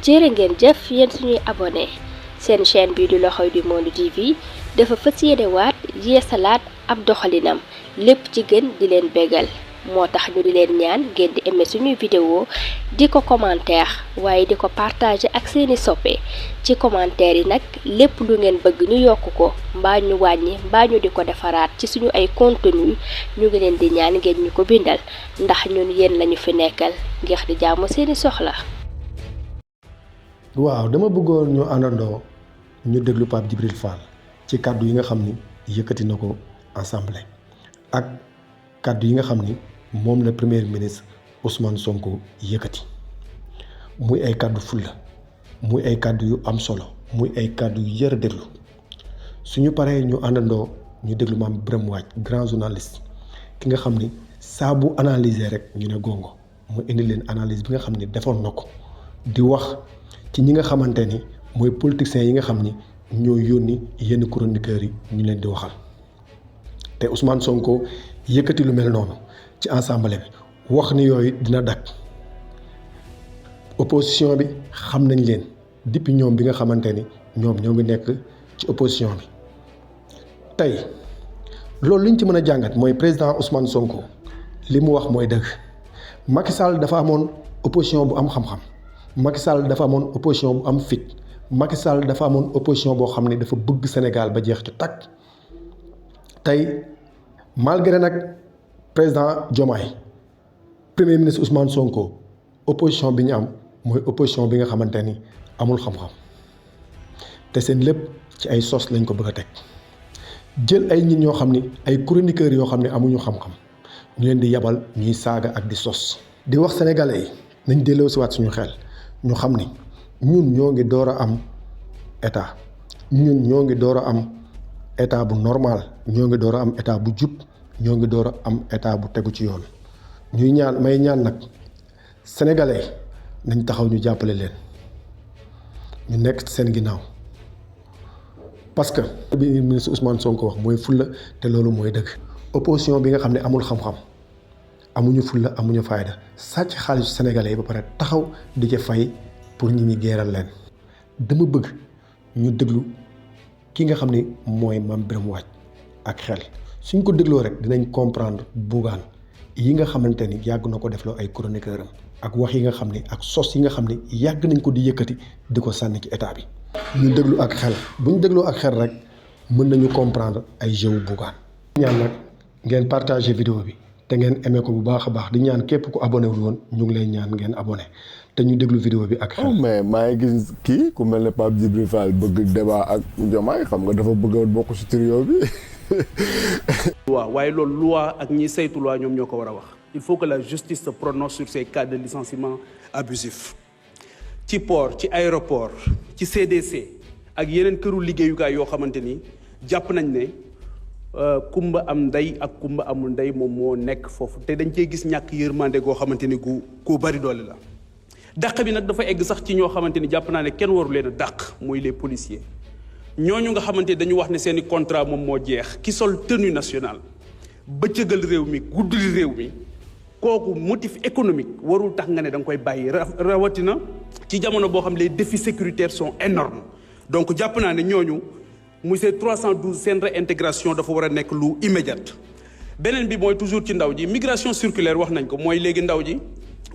jërë ngeen jëf yéen suñuy abonné seen chaîne bii di L'Oreille du Monde TV dafa fas yéene waat yeesalaat ab doxalinam lépp ci gën di leen bégal moo tax ñu di leen ñaan ngeen di aimé suñuy vidéo di ko commentaire waaye di ko partager ak seeni soppe ci commentaire yi nag lépp lu ngeen bëgg ñu yokk ko mbaa ñu wàññi mbaa ñu di ko defaraat ci suñu ay contenu ñu ngi leen di ñaan ngeen ñu ko bindal ndax ñun yéen lañu fi nekkal ngir di jaamu seeni soxla. waaw dama bëggoon ñu àndandoo ñu déglu Pape Djibril Fall ci kàddu yi nga xam ni yëkkati na ko assemblée ak kàddu yi nga xam ni moom la premier ministre Ousmane Sonko yëkkati muy ay kàddu fulla muy ay kàddu yu am solo muy ay kàddu yu yër a déglu suñu paree ñu àndandoo ñu déglu Mame Birame Wathie grand journaliste ki nga xam ni saa bu analyser rek ñu ne gongo mu indi leen analyse bi nga xam ni defoon na ko di wax ci ñi nga xamante ni mooy politiciens yi nga xam ni ñoo yónni yenn chroniqueurs yi ñu leen di waxal te Ousmane Sonko yëkkati lu mel noonu ci assemblée bi wax ni yooyu dina dakk opposition bi xam nañ leen depuis ñoom bi nga xamante ni ñoo ngi nekk ci opposition bi tey loolu liñ ci mën a jàngat mooy président Ousmane Sonko li mu wax mooy dëgg Macky Sall dafa amoon opposition bu am xam-xam. Macky Sall dafa amoon opposition bu am fit Macky Sall dafa amoon opposition boo xam ne dafa bëgg Sénégal ba jeex ci takk tey malgré nag président Diomaye premier ministre Ousmane Sonko opposition bi ñu am mooy opposition bi nga xamante ni amul xam-xam te seen lépp ci ay sos lañ ko bëgg a teg jël ay nit ñoo xam ni ay chroniqueurs yoo xam ne amuñu xam-xam ñu leen di yabal ñuy saaga ak di sos. di wax sénégalais yi nañ delloosiwaat suñu xel. ñu xam ni ñun ñoo ngi door a am état ñun ñoo ngi door a am état bu normal ñoo ngi door a am état bu jub ñoo ngi door a am état bu tegu ci yoon ñuy ñaan may ñaan nag sénégalais nañ taxaw ñu jàppale leen ñu nekk ci seen ginnaaw parce que bi ministre Ousmane Sonko wax mooy fulla te loolu mooy dëgg. opposition bi nga xam ne amul xam-xam. amuñu fulla amuñu fayda sàcc xaalisu sénégalais yi ba pare taxaw di ca fay pour ñi ñi geeral leen dama bëgg ñu déglu ki nga xam ni mooy Mame Birame Wathie ak xel suñ ko dégloo rek dinañ comprendre Bougane yi nga xamante ni yàgg na ko defloo ay chroniqueur am ak wax yi nga xam ni ak sos yi nga xam ni yàgg nañ ko di yëkkati di ko sànni ci état bi. ñu déglu ak xel bu ñu dégloo ak xel rek mën nañu comprendre ay jeu Bougane. ñaan nag ngeen partager vidéo bi. te ngeen aimé ko bu baax a baax di ñaan képp ku abonné wul woon ñu ngi lay ñaan ngeen abonné te ñu déglu vidéo bi ak xel. mais maa ngi gis kii ku mel ne Pape Djibril Fall bëgg débat ak Diomaye xam nga dafa bëgg a bokk ci trio bi. waaw waaye loolu loi ak ñi saytu loi ñoom ñoo ko war a wax. il faut que la justice se prononce sur ces cas de licenciement abusif ci port ci aéroport ci CDC ak yeneen këru liggéeyukaay yoo xamante ni jàpp nañ ne. kumba am ndey ak kumba amul ndey moom moo nekk foofu te dañ cee gis ñàkk yërmande goo xamante ni gu bari doole la dàq bi nag dafa egg sax ci ñoo xamante ni jàpp naa ne kenn waru leen a dàq mooy les policiers ñooñu nga xamante ni dañu wax ne seeni contrat moom moo jeex ki sol tenue nationale bëccëgal réew mi gudduli réew mi kooku motif économique warul tax nga ne da nga koy bàyyi rawatina ci jamono boo xam les défis sécuritaires sont énormes donc jàpp naa ne ñooñu muy ces 312 seen réintégration dafa war a nekk lu immédiate beneen bi mooy toujours ci ndaw ji migration circulaire wax nañ ko mooy léegi ndaw ji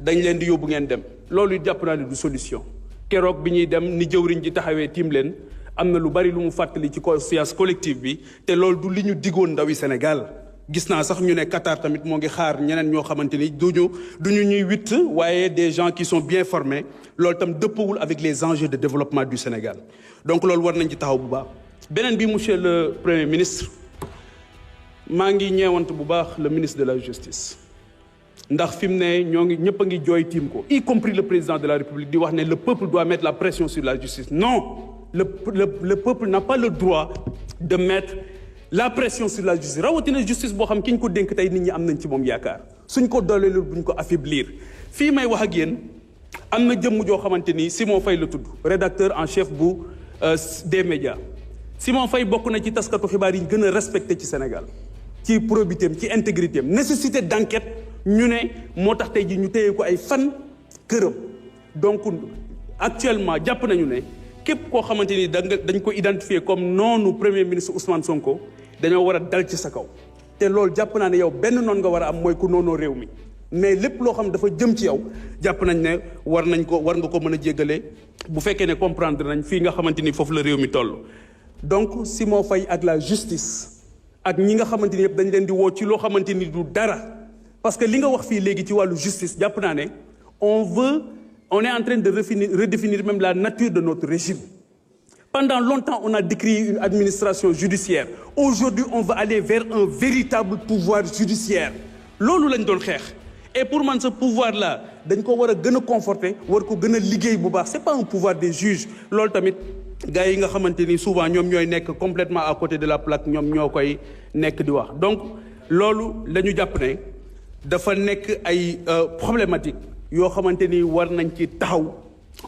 dañ leen di yóbbu ngeen dem loolu jàpp naa ne du solution keroog bi ñuy dem ni jëwriñ ji taxawee tiim leen am na lu bari lu mu fàttali ci conscience collective bi te loolu du li ñu diggoon ndawi Sénégal gis naa sax ñu ne Qatar tamit moo ngi xaar ñeneen ñoo xamante ni duñu ñuy witt waaye des gens qui sont bien formés loolu tam dëppawul avec les enjeux de développement du Sénégal donc loolu war nañ ci taxaw bu baax beneen bi monsieur le premier ministre maa ngi ñeewant bu baax le ministre de la justice ndax fi mu ne ñoo ngi ñëpp a ngi jooy tiim ko y compris le président de la République di wax ne le peuple doit mettre la pression sur la justice non le peuple n'a pas le droit de mettre la pression sur la justice rawatina justice boo xam ki ñu ko dénk tey nit ñi am nañ ci moom yaakaar suñ ko dooleelul buñ ko affaiblir fii may wax ak yéen am na jëmm joo xamante ni Simon Faye la tudd rédacteur en chef bu des médias Simon Faye bokk na ci taskatu xibaar yi gën a respecté ci Sénégal ci probité am ci intégrité am nécessité d'enquête ñu ne moo tax tey ji ñu téye ko ay fan këram donc actuellement jàpp nañu ne képp koo xamante ni dañ ko identifier comme noonu premier ministre Ousmane Sonko dañoo war a dal ci sa kaw te loolu jàpp naa ne yow benn noon nga war a am mooy ku noonoo réew mi mais lépp loo xam dafa jëm ci yow jàpp nañ ne war nga ko mën a jéggale bu fekkee ne comprendre nañ fii nga xamante ni foofu la réew mi toll. donc Simon Faye ak la justice ak ñi nga xamante ni yëpp dañ leen di woo ci loo xamante ni du dara parce que li nga wax fii léegi ci wàllu justice jàpp naa ne on est en train de redéfinir même la nature de notre régime. Pendant longtemps, on a décrié une administration judiciaire. Aujourd'hui, on va aller vers un véritable pouvoir judiciaire. Loolu lañ doon xeex. Et pour man ce pouvoir-là, dañ ko war a gën a conforter, war ko gën a liggéey bu baax. C'est pas un pouvoir des juges. Loolu tamit gars yi nga xamante ni souvent ñoom ñooy nekk complètement à côté de la plaque, ñoom ñoo koy nekk di wax. Donc loolu la ñu jàpp ne dafa nekk ay problématique yoo xamante ni war nañ ci taxaw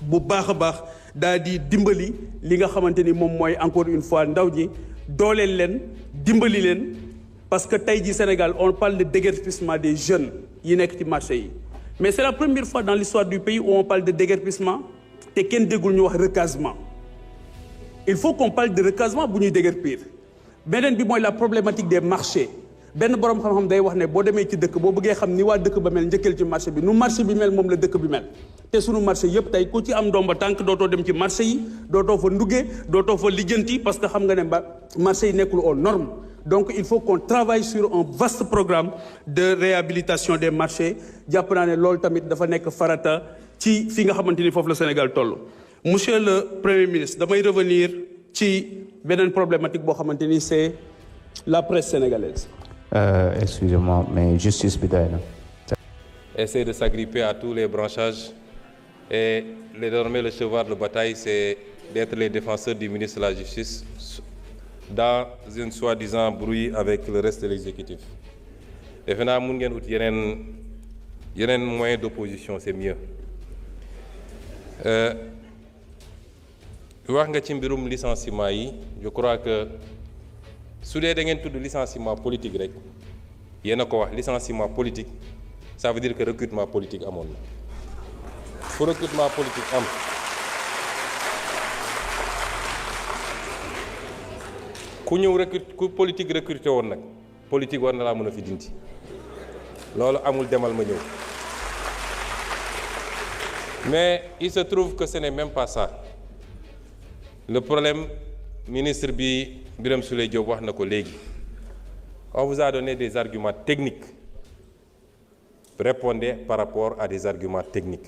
bu baax a baax daal di dimbali li nga xamante ni moom mooy encore une fois ndaw ñi dooleel leen dimbali leen parce que tey jii Sénégal on parle de déguerpissement des jeunes yi nekk ci marché yi mais c'est la première fois dans l'histoire du pays où on parle de déguerpissement te kenn déggul ñu wax recasement il faut qu'on parle de recasement bu ñuy déguerpir beneen bi mooy la problématique des marchés benn borom xam-xam day wax ne boo demee ci dëkk boo bëggee xam ni waa dëkk ba mel njëkkal ci marché bi nu marché bi mel moom la dëkk bi mel te sunu marché yëpp tey ku ci am ndomba tànk dootoo dem ci marché yi dootoo fa nduggee dootoo fa lijjanti parce que xam nga ne marché yi nekkul aux normes donc il faut qu'on travaille sur un vaste programme de réhabilitation des marchés jàpp naa ne loolu tamit dafa nekk farata ci fi nga xamante ni foofu la Sénégal toll. Monsieur le Premier ministre damay revenir ci beneen problématique boo xamante ni c'est la presse sénégalaise. Excusez-moi, mais justice bi doy na. Essayer de s'agripper à tous les branchages et désormais le cheval de bataille c'est d'être les défenseurs du ministre de la Justice dans une soi-disant brouille avec le reste de l'exécutif. Defe naa mun ngeen ut yeneen moyen d'opposition c'est mieux. Wax nga ci mbirum licenciement yi je crois que su dee da ngeen tudd licenciement politique rek yéen a ko wax licenciement politique ça veut dire que recrutement politique amoon na fu recrutement politique am ku ñëw ku politique recruté woon nag politique war na laa mën a fi dindi loolu amul demal ma ñëw mais il se trouve que ce n'est même pas ça le problème ministre bi Birame Souleye Diop wax na ko léegi on vous a donné des arguments techniques répondez par rapport à des arguments techniques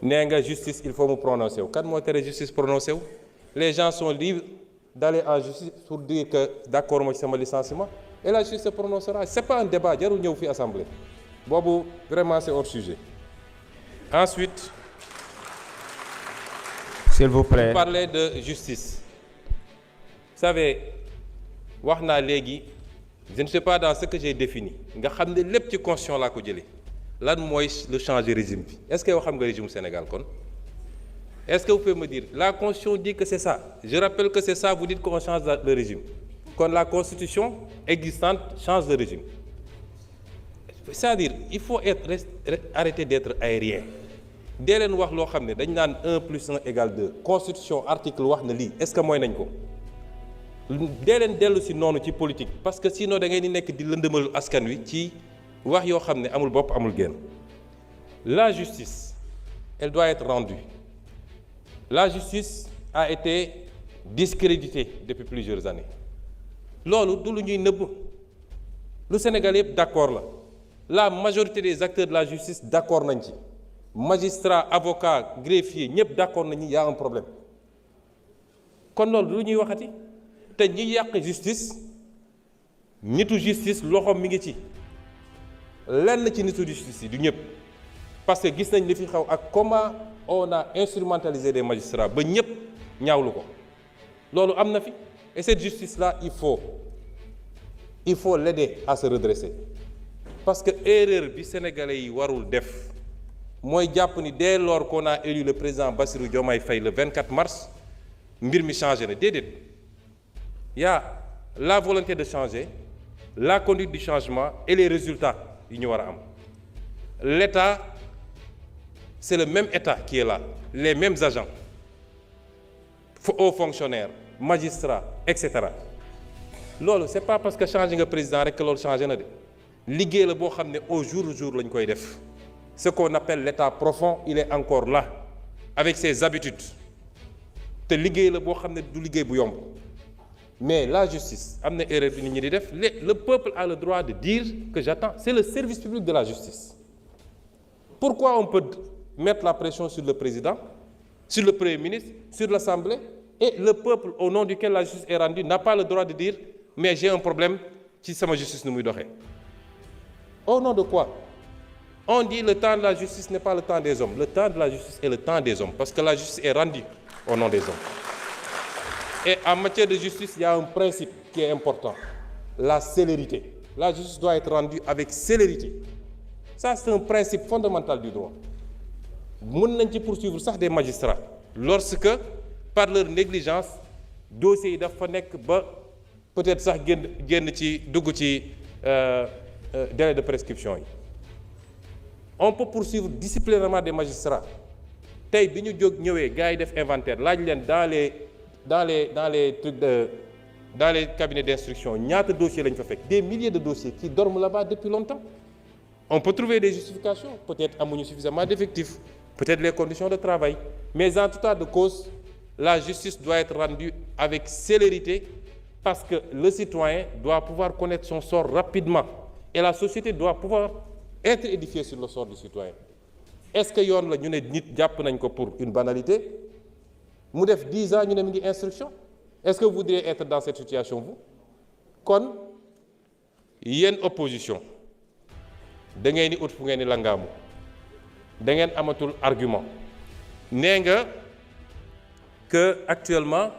nee nga justice il faut mu prononcer wu kan moo tere justice prononcer wu les gens sont libres d'aller en justice pour dire que d'accord moo ci sama licenciement et la justice se prononcera c'est pas un débat jarul ñëw fi assemblée boobu vraiment c'est hors sujet. Ensuite s'il vous plaît vous parlez de justice. Vous savez wax naa léegi je ne sais pas dans ce que j'ai défini nga xam ne lépp ci constitution laa ko jëlee lan mooy le changer régime bi est-ce que yow xam nga régime Sénégal kon est-ce que vous pouvez me dire la constitution dit que c'est ça je rappelle que c'est ça vous dites qu'on change le régime kon la constitution existante change de régime c'est-à-dire il faut arrêter d'être aérien dee leen wax loo xam ne dañ naan 1 + 1 = 2 constitution article wax na lii est-ce que mooy nañ ko dee leen dellu si noonu ci politique parce que sinon da ngay di nekk di lëndëmal askan wi ci wax yoo xam ne amul bopp amul genn. La justice elle doit être rendue. La justice a été discréditée depuis plusieurs années loolu du lu ñuy nëbb lu Sénégal yëpp d'accord la majorité des acteurs de la justice d'accord nañ ci magistrats avocats greffiers ñëpp d'accord nañu y a un problème kon loolu lu ñuy waxati te ñi yàq justice nitu justice loxoom mi ngi ci lenn ci nitu justice yi du ñëpp parce que gis nañ li fi xaw ak comment on a instrumentalisé des magistrats ba ñëpp ñaawlu ko loolu am na fi et cette justice là il faut l'aider à se redresser parce que erreur bi sénégalais yi warul def mooy jàpp ni dès lors qu'on a élu le président Bassirou Diomaye Faye le 24 mars mbir mi changé na déedéet y a la volonté de changer la conduite du changement et les résultats yi ñu war a am l'État c'est le même État qui est là, les mêmes agents, hauts fonctionnaires, magistrats, etc. loolu c'est pas parce que changé nga président rek que loolu changé na de liggéey la boo xam ne au jour le jour lañ koy def ce qu'on appelle l'état profond il est encore là avec ses habitudes te liggéey la boo xam ne du liggéey bu yomb mais la justice am na erreur bi nit ñi di def le peuple a le droit de dire que j'attends c'est le service public de la justice. Pourquoi on peut mettre la pression sur le président, sur le Premier ministre, sur l'Assemblée, et le peuple au nom duquel la justice est rendue n'a pas le droit de dire mais j'ai un problème ci sama justice nu muy doxee. Au nom de quoi? On dit le temps de la justice n'est pas le temps des hommes. Le temps de la justice est le temps des hommes parce que la justice est rendue au nom des hommes. Et en matière de justice, il y a un principe qui est important, la célérité. La justice doit être rendue avec célérité. Ça, c'est un principe fondamental du droit. Mën nañ ci poursuivre sax des magistrats lorsque par leur négligence dossiers yi dafa nekk ba peut-être sax génn ci dugg ci délai de prescription yi. On peut poursuivre disciplinairement des magistrats tey bi ñu jóg ñëwee gars yi def inventaire laaj leen dans les trucs dans les cabinets d'instruction ñaata dossiers lañ fa fekk des milliers de dossiers qui dorment là-bas depuis longtemps. On peut trouver des justifications peut-être amuñu suffisamment d'effectifs peut-être les conditions de travail mais en tout état de cause la justice doit être rendue avec célérité parce que le citoyen doit pouvoir connaître son sort rapidement et la société doit pouvoir être édifiée sur le sort du citoyen. Est-ce que yoon la ñu ne nit jàpp nañ ko pour une banalité mu def 10 ans ñu ne mi ngi instruction est-ce que vous voudriez être dans cette situation vous? Kon yéen opposition da ngeen di ut fu ngeen di langaamu da ngeen amatul argument nee nga que actuellement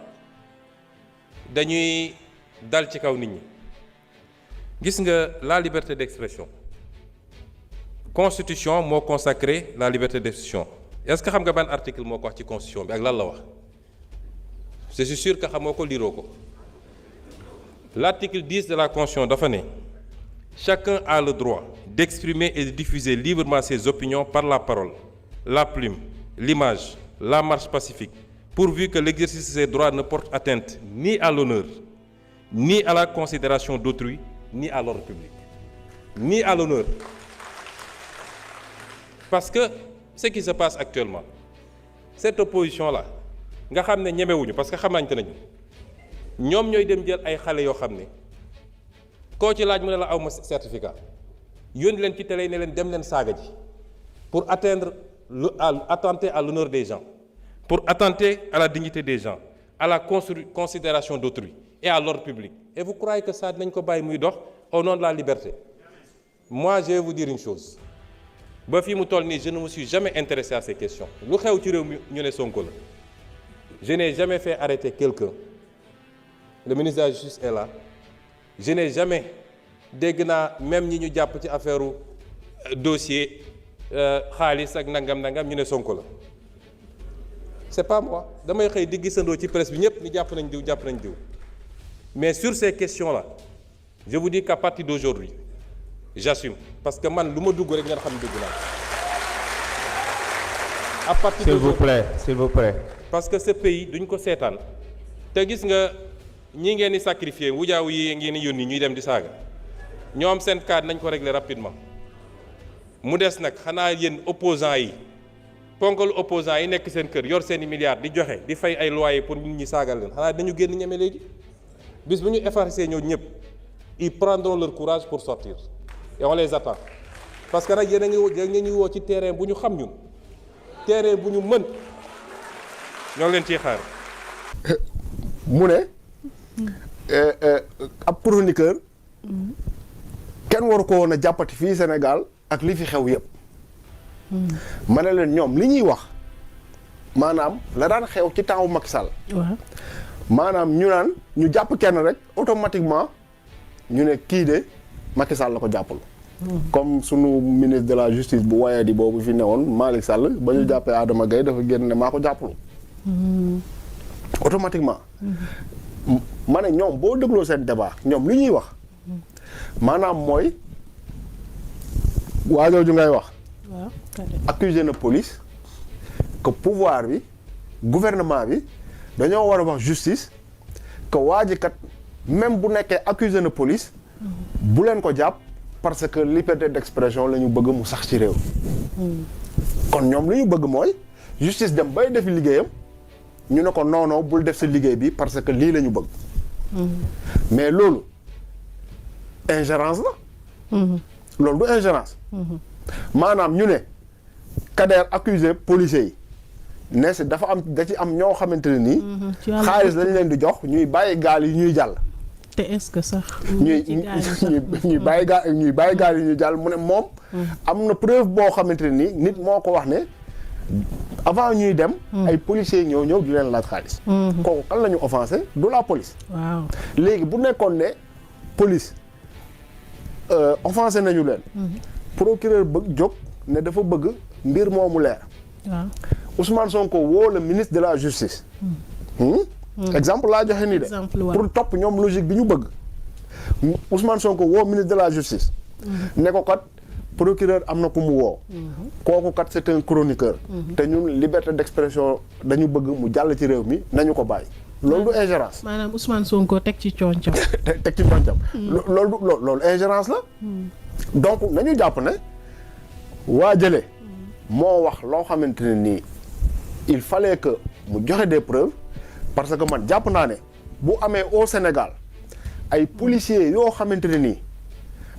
dañuy dal ci kaw nit ñi gis nga la liberté d'expression constitution moo consacré la liberté d'expression est-ce que xam nga ban article moo ko wax ci constitution bi ak lan la wax c'est sûr que xamoo ko liiroo ko l'article 10 de la constitution dafa ne chacun a le droit d'exprimer et de diffuser librement ses opinions par la parole, la plume, l'image, la marche pacifique, pourvu que l'exercice de ces droits ne porte atteinte ni à l'honneur, ni à la considération d'autrui, ni à l'ordre public. Ni à l'honneur. Parce que ce qui se passe actuellement, cette opposition-là, nga xam ne ñemewuñu parce que xamante nañu ñoom ñooy dem jël ay xale yoo xam ne koo ci laaj mu ne la aw ma certificat yónni leen ci télé ne leen dem leen saaga ji pour attenter à l'honneur des gens pour attenter à la dignité des gens à la considération d'autrui et à l'ordre public et vous croyez que ça dinañ ko bàyyi muy dox au nom de la liberté? Moi je vais vous dire une chose ba fii mu toll nii je ne me suis jamais intéressé à ces questions lu xew ci réew mi ñu ne Sonko la je n'ai jamais fait arrêter quelqu'un le ministre de la Justice est là je n'ai jamais dégg naa même ñi ñu jàpp ci affaire dossier xaalis ak nangam ñu ne Sonko la c'est pas moi damay xëy di gisandoo ci presse bi ñëpp ni jàpp nañ diw mais sur ces questions-là je vous dis qu'à partir d'aujourd'hui j'assume parce que man lu ma dugg rek ngeen xam ne dugg naa à partir s'il vous plaît parce que ce pays duñ ko seetaan te gis nga ñi ngeen di sacrifier wujaaw yi ngeen di yónni ñuy dem di saaga ñoom seen cas nañ ko régler rapidement mu des nag xanaa yéen opposants yi ponkal opposants yi nekk seen kër yor seeni milliards di joxe di fay ay loyers pour nit ñi saagal leen xanaa dañu génn ñeme léegi bis bu ñu effacer ñoo ñëpp ils prendront leur courage pour sortir et on les attend parce que nag yéen a ngi woo ci terrain bu ñu xam ñun terrain bu ñu mën ñoo leen ciy xaar. mu ne ab chroniqueur kenn waru ko woon a jàppati fii Sénégal ak li fi xew yëpp ma ne leen ñoom li ñuy wax maanaam la daan xew ci temps Macky Sall maanaam ñu naan ñu jàpp kenn rek automatiquement ñu ne kii de Macky Sall la ko jàppal comme sunu ministre de la justice bu waaye di boobu fi newoon Malick Sall ba ñu jàppee Adama Gaye dafa génn ne maa ko jàppalu automatiquement ma ne ñoom boo dégloo seen débat ñoom li ñuy wax maanaam mooy waajooju ngay wax accusé na police que pouvoir bi gouvernement bi dañoo war a wax justice que waa ji kat même bu nekkee accusé na police bu leen ko jàpp parce que liberté d'expression la ñu bëgg mu sax ci réew. kon ñoom li ñu bëgg mooy justice dem bay def liggéeyam ñu ne ko non bul def sa liggéey bi parce que lii la ñu bëgg. mais loolu ingérence la. loolu du ingérence. maanaam ñu ne Kader accusé policiers yi ne si da ci am ñoo xamante ne nii. xaalis lañ leen di jox ñuy bàyyi gaal yi ñuy jàll. te est-ce que sax. ñuy bàyyi gaal yi ñuy jàll mu ne moom. am na preuve boo xamante ne nii nit moo ko wax ne avant ñuy dem. ay policiers ñëw di leen laaj xaalis. kooku kan la ñu offensé du la police. waaw léegi bu nekkoon ne police offensé nañu leen. procureur bëgg jóg ne dafa bëgg mbir moomu leer. waaw Ousmane Sonko woo le ministre de la justice. exemple laa joxe nii de. pour topp ñoom logique bi ñu bëgg. Ousmane Sonko woo ministre de la justice. ne ko kat procureur am na ku mu woo. kooku kat c'est un chroniqueur. te ñun liberté d'expression dañu bëgg mu jàll ci réew mi nañu ko bàyyi. loolu du ingérence. maanaam Ousmane Sonko teg ci cooncam. teg ci cooncam. loolu ingérence la. donc nañu jàpp ne waa jële moo wax loo xamante ne nii il fallait que mu joxe des preuves parce que man jàpp naa ne bu amee au Sénégal ay policiers yoo xamante ne nii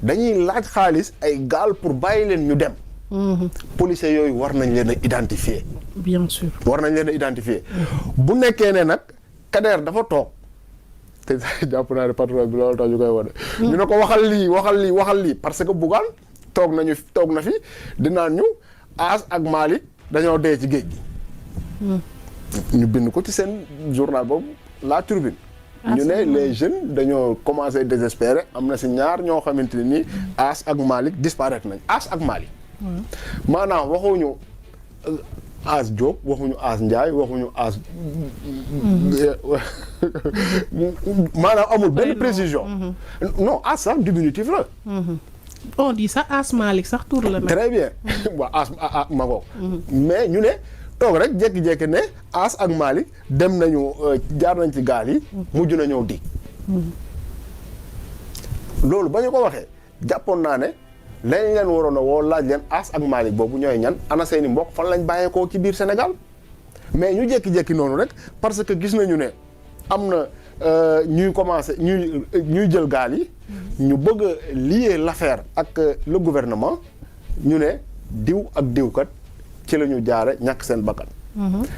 dañuy laaj xaalis ay gaal pour bàyyi leen ñu dem. policiers yooyu war nañ leen a identifier. bien sûr war nañ leen a identifier. bu nekkee ne nag Kader dafa toog te jàpp naa ne patron bi loolu tax ñu koy wane. ñu ne ko waxal lii parce que Bougane toog na fi dinaan ñu As ak Malick dañoo dee ci géej gi. ñu bind ko ci seen journal boobu La Tribune. ñu ne les jeunes dañoo commencé désespérer am na si ñaar ñoo xamante ne nii As ak Malick disparaître nañ As ak Malick. maanaam waxuñu As Diop waxuñu As Ndiaye waxuñu As. maanaam amul benn précision. non As sax diminutif la. on dit sax As Malick sax tur la. très bien waaw As Mago. mais ñu ne toog rek jékki-jékki ne As ak Malick dem nañu jaar nañ ci gaal yi. mujj na ñëw dig. loolu ba ñu ko waxee jàppoon naa ne lañ leen waroon a woo laaj leen As ak Malick boobu ñooy ñan ana seeni mbokk fan lañ bàyyeekoo ci biir Sénégal mais ñu jékki-jékki noonu rek parce que gis nañu ne am na ñuy commencé ñuy jël gaal yi. ñu bëgg a lier l'affaire ak le gouvernement ñu ne diw ak diwkat ci la ñu jaare ñàkk seen bakkan.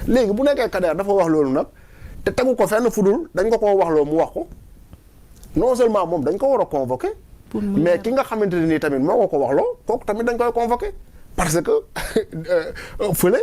léegi bu nekkee Kader dafa wax loolu nag te tegu ko fenn fudul dañ ko koo waxloo mu wax ko non seulement moom dañ ko war a convoquer. mais ki nga xamante ne nii tamit moo ko waxloo kooku tamit dañ koy convoquer parce que fële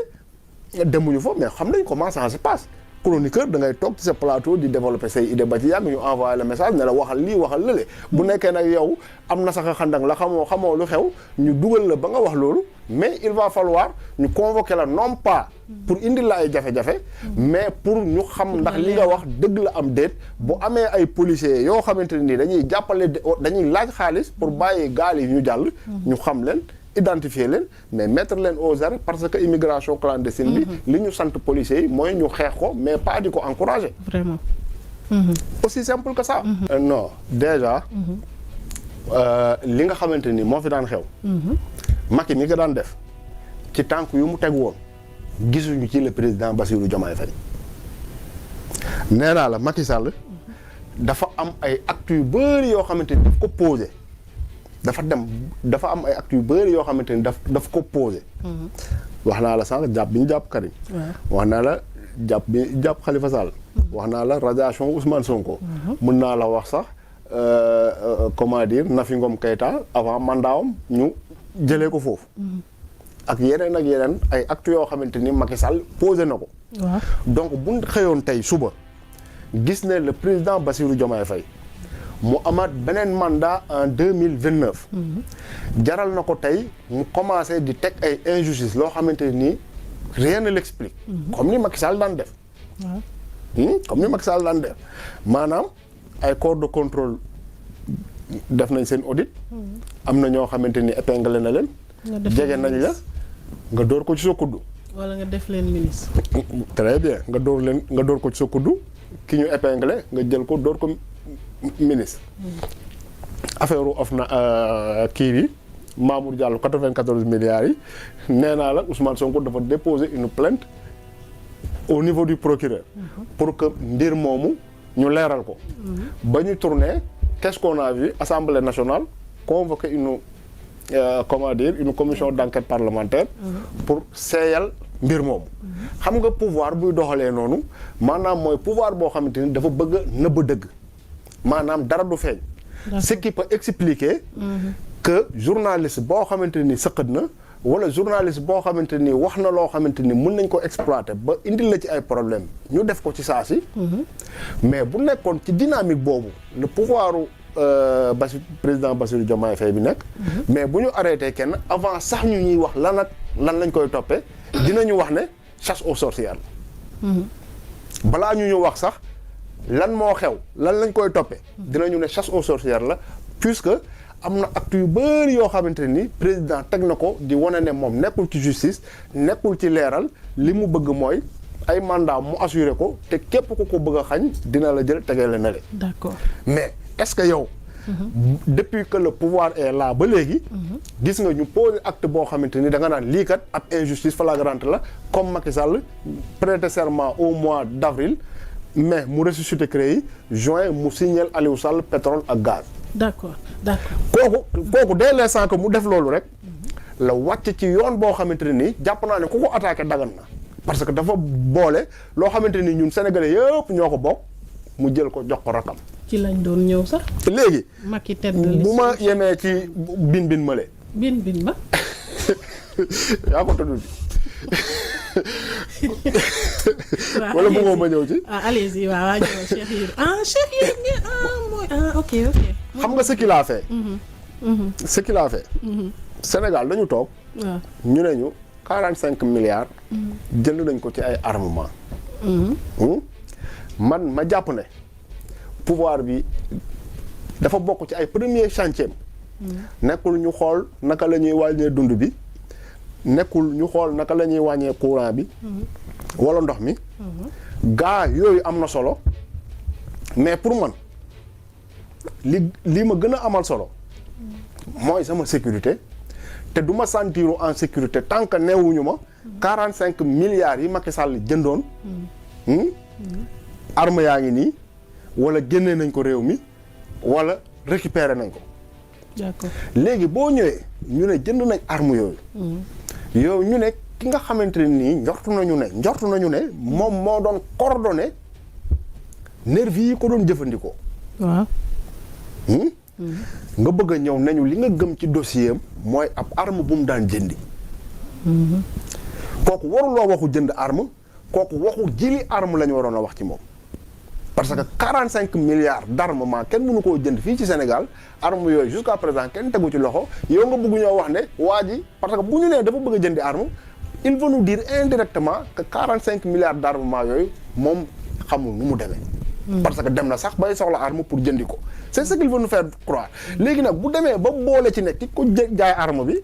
demuñu fa mais xam nañ comment ça se passe. chroniqueur da ngay toog ci sa plateau di développer say idée ba ci yàgg ñu envoyé le message ne la waxal lii waxal lële bu nekkee nag yow am na sax xandang la xamoo lu xew ñu dugal la ba nga wax loolu mais il va falloir ñu convoquer la non pas pour indil la ay jafe-jafe mais pour ñu xam ndax li nga wax dëgg la am déet bu amee ay policiers yoo xamante ne nii dañuy jàppale dañuy laaj xaalis pour bàyyi gaal yi ñu jàll ñu xam leen identifier leen mais mettre leen aux arrêts parce que immigration clandestine bi li ñu sant policiers yi mooy ñu xeex ko mais pas di ko encourager. Vraiment. Aussi simple que ça. Non déjà li nga xamante ni moo fi daan xew. Macky ni nga daan def ci tànk yu mu teg woon gisuñu ci le président Bassirou Diomaye Faye. Nee naa la Macky Sall dafa am ay actes yu bëri yoo xamante ni daf ko posé. dafa am ay actes yu bëri yoo xamante ni daf ko posé. wax naa la sànq jàpp bi ñu jàpp Karim. wax naa la jàpp bi jàpp Khalifa Sall. wax naa la radiation Ousmane Sonko. mën naa la wax sax comment dire Nafi Ngom Keïta avant mandatam ñu jëlee ko foofu. ak yeneen ay actes yoo xamante ni Macky Sall posé na ko. donc bu ñu xëyoon tey suba gis ne le président Bassirou Diomaye Faye. mu amaat beneen mandat en 2029. jaral na ko tey mu commencé di teg ay injustice loo xamante nii rien ne l'explique. comme ni Macky Sall daan def. comme ni Macky Sall daan def maanaam ay corps de contrôle def nañ seen audit. am na ñoo xamante ni épinglé na leen. jege nañ la nga door ko ci sa kuddu. wala nga def leen ministre. très bien nga dóor ko ci sa kuddu ki ñu épinglé nga jël ko dóor ko ministre. affaire of na kii bi Mamour Diallo 94 milliards yi nee naa la Ousmane Sonko dafa déposer une plainte au niveau du procureur. pour que mbir moomu ñu leeral ko. ba ñu tourné qu'est-ce qu'on a vu Assemblée nationale convoqué une une commission d'enquête parlementaire. pour seeyal mbir moomu. xam nga pouvoir buy doxalee noonu maanaam mooy pouvoir boo xamante ni dafa bëgg a nëbb dëgg maanaam dara du feeñ. ce qui peut expliquer. que journaliste boo xamante ni sëqat na wala journaliste boo xamante ni wax na loo xamante ni mën nañ ko exploiter ba indil la ci ay problème ñu def ko ci saa si. mais bu nekkoon ci dynamique boobu le pouvoir président Bassirou Diomaye Faye bi nekk. mais bu ñu arrêté kenn avant sax ñu ñuy wax lan lañ koy toppee dinañu wax ne chasse aux sorcières la. balaa ñu wax sax lan moo xew lan lañ koy toppee. dinañu ne chasse aux sorcières la puisque am na acte yu bëri yoo xamante ni président teg na ko di wane ne moom nekkul ci justice nekkul ci leeral li mu bëgg mooy ay mandat mu assuré ko te képp ku ko bëgg a xañ dina la jël tegee la ne le. D'accord. mais est-ce que yow. depuis que le pouvoir est là ba léegi. gis nga ñu posé acte boo xamante ni da nga naan lii kat ab injustice flagrante la comme Macky Sall prêté serment au mois d'avril mai mu ressuscité CREI juin mu signal Aliou Sall pétrole ak gaz. D'accord. kooku dès l'instant que mu def loolu rek la wàcc ci yoon boo xamante ne nii jàpp naa ne ku ko attaqué dagan na parce que dafa boole loo xamante ni ñun sénégalais yëpp ñoo ko bokk mu jël ko jox ko rakam. ci lañ doon ñëw sax. léegi. Macky tedd bu ma yemee ci bin mële. bin ba. yaa ko tudd. wala bëggoo ma ñëw ci. allez-y waaw ñëw Cheikh Yérim. Cheikh Yérim mooy ok. xam nga ce qu'il a fait. ce qu'il a fait. Sénégal dañu toog. ñu ne ñu 45 milliards. jënd nañ ko ci ay armement. man ma jàpp ne pouvoir bi dafa bokk ci ay premier chantier. nekkul ñu xool naka la ñuy wàññee dund bi. nekkul ñu xool naka la ñuy wàññee courant bi. wala ndox mi. gaa yooyu am na solo. mais pour man li ma gën a amal solo. mooy sama sécurité. te du ma sentir en sécurité tant que neewuñu ma. 45 milliards yi Macky Sall jëndoon. arme yaa ngi nii. wala génnee nañ ko réew mi. wala récupérer nañ ko. d'accord léegi boo ñëwee ñu ne jënd nañ arme yooyu. yow ñu ne ki nga xamante ne nii njortu nañu ne moom moo doon coordonné nervi yi ko doon jëfandikoo. waaw. nga bëgg a ñëw nañu li nga gëm ci dossier am mooy ab arme bu mu daan jëndi. kooku waruloo waxu jënd arme kooku waxu jëli arme la ñu waroon a wax ci moom. parce que 45 milliards d'armement kenn mënu koo jënd fii ci Sénégal arme yooyu jusqu'à présent kenn tegu ci loxo yow nga bëgg ñoo wax ne waa ji parce que bu ñu nee dafa bëgg a jëndi arme il veut nous dire indirectement que 45 milliards d'armement yooyu moom xamul nu mu demee. parce que dem na sax bay soxla arme pour jëndi ko c'est ce qu'il veut nous faire croire. léegi nag bu demee ba boole ci ne ki ko jaay arme bi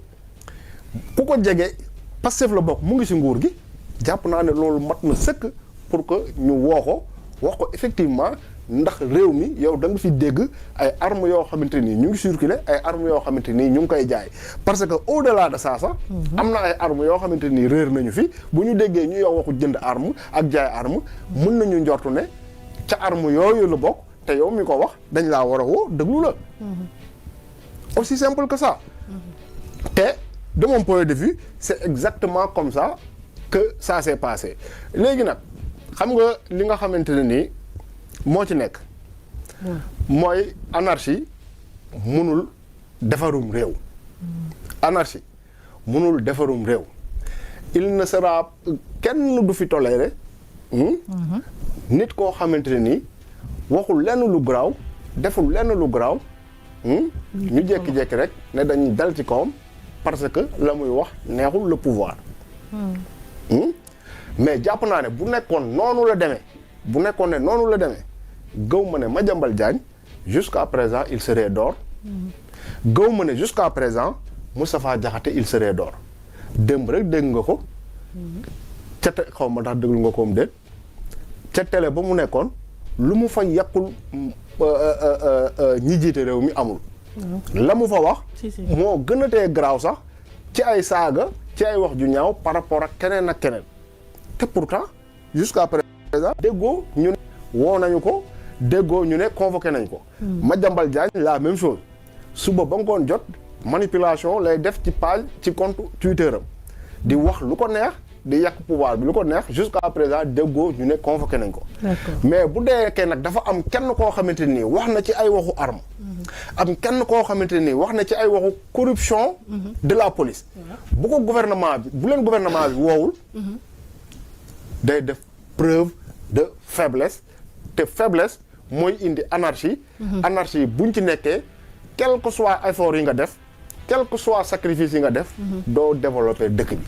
ku ko jege Pastef la bokk mu ngi ci nguur gi jàpp naa ne loolu mat na sëkk pour que ñu woo ko wax ko effectivement ndax réew mi yow da nga fi dégg ay armes yoo xamante ni ñu ngi circuler ay armes yoo xamante ni ñu ngi koy jaay parce que au delà de ça sax. am na ay armes yoo xamante ni réer nañu fi bu ñu déggee ñu yow waxu jënd arme ak jaay arme mën nañu njortu ne ca arme yooyu la bokk te yow mi ko wax dañ laa war a woo déglu la. aussi simple que ça. te de mon point de vue c'est exactement comme ça que ça s'est passé léegi nag. xam nga li nga xamante ne nii moo ci nekk. mooy anarchie mënul defarum réew. anarchie mënul defarum réew. il ne sera kenn du fi toléré. nit koo xamante ne nii waxul lenn lu garaaw deful lenn lu garaaw. ñu jékki-jékki rek ne dañuy dal ci kawam parce que la muy wax neexul le pouvoir. mais jàpp naa ne bu nekkoon noonu la demee gëw ma ne Madiambal Diagne jusqu'à présent il serait dehors. gëw ma ne jusqu'à présent Moustapha Diakhaté il serait dehors. démb rek dégg nga ko ca xaw ma ndax déglu nga koom déet ca télé ba mu nekkoon lu mu fa yàqul ñi jiite réew mi amul. la mu fa wax. moo gën a tee garaaw sax ci ay saaga ci ay wax ju ñaaw par rapport ak keneen ak keneen te pourtant jusqu'à présent déggoo ñu ne woo nañu ko déggoo ñu ne convoqué nañ ko. Madiambal Diagne la même chose suba ba ngoon jot manipulation lay def ci page ci compte Twitter am di wax lu ko neex di yàq pouvoir bi lu ko neex jusqu'à présent déggoo ñu ne convoqué nañ ko. mais bu deekee nag dafa am kenn koo xamante nii wax na ci ay waxu arme. am kenn koo xamante nii wax na ci ay waxu corruption. de la police. bu ko gouvernement bi bu leen gouvernement bi woowul. day def preuve de faiblesse te faiblesse mooy indi anarchie. anarchie buñ ci nekkee quel que soit effort yi nga def quel que soit sacrifice yi nga def. doo développer dëkk bi.